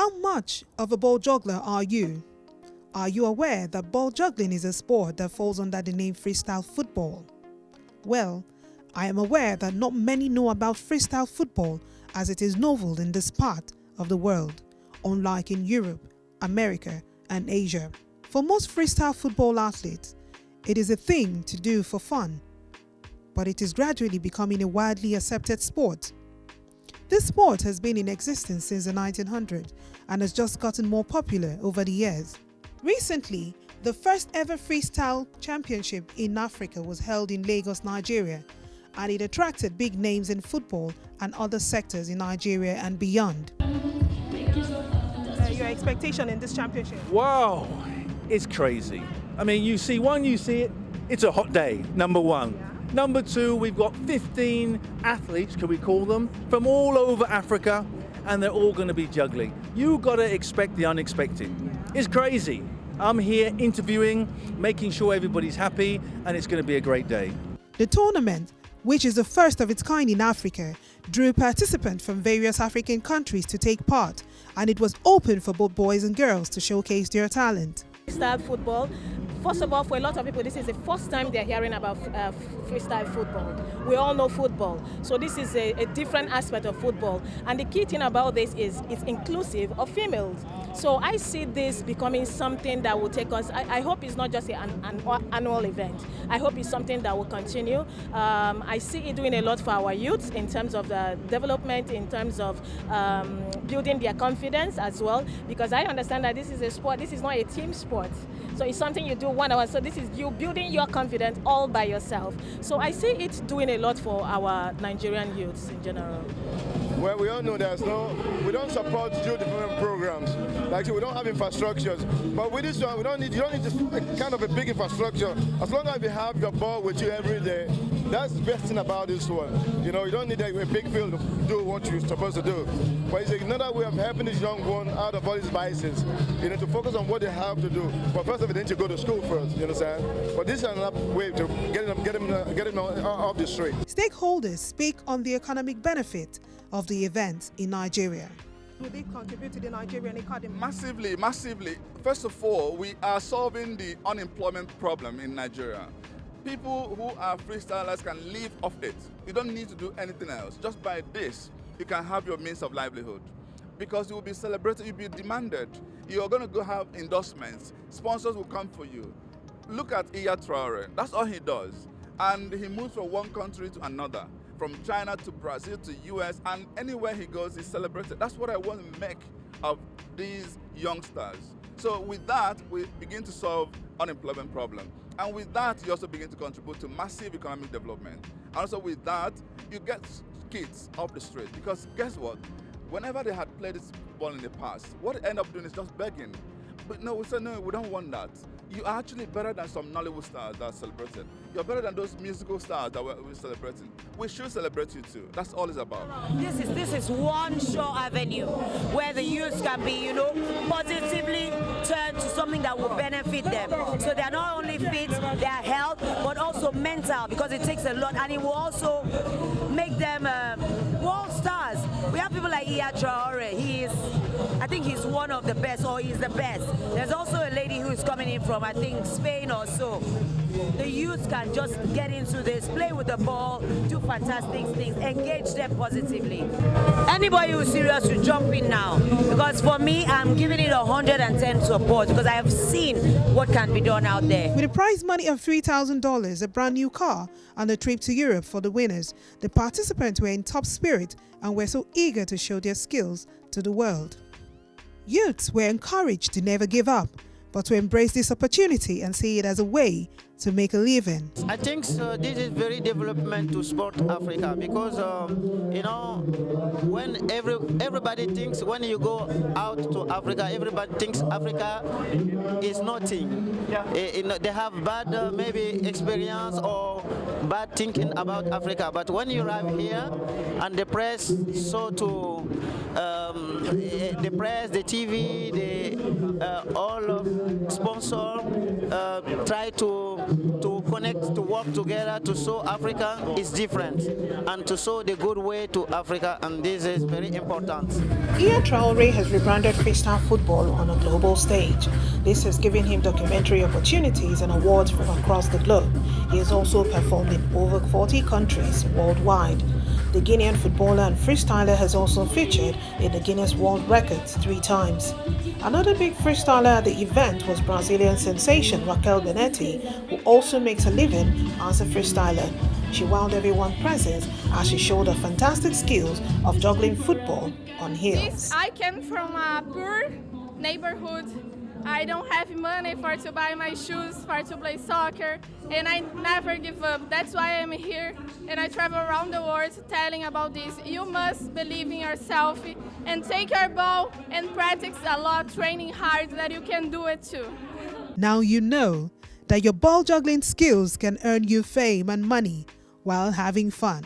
How much of a ball juggler are you? Are you aware that ball juggling is a sport that falls under the name freestyle football? Well, I am aware that not many know about freestyle football as it is novel in this part of the world, unlike in Europe, America, and Asia. For most freestyle football athletes, it is a thing to do for fun, but it is gradually becoming a widely accepted sport. This sport has been in existence since the 1900s and has just gotten more popular over the years. Recently, the first ever freestyle championship in Africa was held in Lagos, Nigeria, and it attracted big names in football and other sectors in Nigeria and beyond. Your expectation in this championship? Wow, it's crazy. I mean, you see it, it's a hot day, number one. Yeah. Number two, we've got 15 athletes, can we call them, from all over Africa, and they're all going to be juggling. You got to expect the unexpected. Yeah. It's crazy. I'm here interviewing, making sure everybody's happy, and it's going to be a great day. The tournament, which is the first of its kind in Africa, drew participants from various African countries to take part, and it was open for both boys and girls to showcase their talent. Freestyle football. First of all, for a lot of people, this is the first time they're hearing about freestyle football. We all know football, so this is a different aspect of football. And the key thing about this is it's inclusive of females. So I see this becoming something that will take us. I hope it's not just an annual event. I hope it's something that will continue. I see it doing a lot for our youth in terms of the development, in terms of building their confidence as well. Because I understand that this is a sport. This is not a team sport. So it's something you do 1 hour. So this is you building your confidence all by yourself. So I see it doing a lot for our Nigerian youths in general. Well, we all know we don't support youth development programs. Like I said, we don't have infrastructures. But with this one, you don't need this kind of a big infrastructure. As long as you have your ball with you every day, that's the best thing about this one. You know, you don't need a big field to do what you're supposed to do. But it's another way of helping this young one out of all these vices. You know, to focus on what they have to do. But first of all, they need to go to school first, you understand? But this is another way to get them off the street. Stakeholders speak on the economic benefit of the event in Nigeria. Will it contribute to the Nigerian economy? Massively, massively. First of all, we are solving the unemployment problem in Nigeria. People who are freestylers can live off it. You don't need to do anything else. Just by this, you can have your means of livelihood. Because you will be celebrated, you'll be demanded. You're going to go have endorsements. Sponsors will come for you. Look at Iya Traore. That's all he does. And he moves from one country to another. From China to Brazil to US, and anywhere he goes, he's celebrated. That's what I want to make of these youngsters. So with that, we begin to solve unemployment problem. And with that, you also begin to contribute to massive economic development. And also with that, you get kids off the street. Because guess what? Whenever they had played this ball in the past, what they end up doing is just begging. But no, we said, no, we don't want that. You are actually better than some Nollywood stars that are celebrated. You're better than those musical stars that we're celebrating. We should celebrate you too. That's all it's about. This is one sure avenue where the youth can be, positively turned to something that will benefit them. So they're not only fit, their health, but also mental, because it takes a lot, and it will also make them world stars. We have people like Iya Traore. I think he's one of the best, or he's the best. There's also a lady who is coming in from, I think, Spain or so. The youth can just get into this, play with the ball, do fantastic things, engage them positively. Anybody who's serious should jump in now, because for me, I'm giving it 110 support, because I have seen what can be done out there. With a prize money of $3,000, a brand new car, and a trip to Europe for the winners, the participants were in top spirit and were so eager to show their skills to the world. Youths were encouraged to never give up, but to embrace this opportunity and see it as a way to make a living. I think this is very development to sport Africa, because when everybody thinks, when you go out to Africa, everybody thinks Africa is nothing. They have bad maybe experience or bad thinking about Africa. But when you arrive here and the press, the press, the TV, all of sponsor try to connect, to work together, to show Africa is different, and to show the good way to Africa, and this is very important. Ian Traore has rebranded freestyle football on a global stage. This has given him documentary opportunities and awards from across the globe. He has also performed in over 40 countries worldwide. The Guinean footballer and freestyler has also featured in the Guinness World Records 3 times. Another big freestyler at the event was Brazilian sensation Raquel Benetti, who also makes a living as a freestyler. She wowed everyone present as she showed her fantastic skills of juggling football on heels. I came from a poor neighborhood. I don't have money to buy my shoes, to play soccer, and I never give up. That's why I'm here, and I travel around the world telling about this. You must believe in yourself and take your ball and practice a lot, training hard, that you can do it too. Now you know that your ball juggling skills can earn you fame and money while having fun.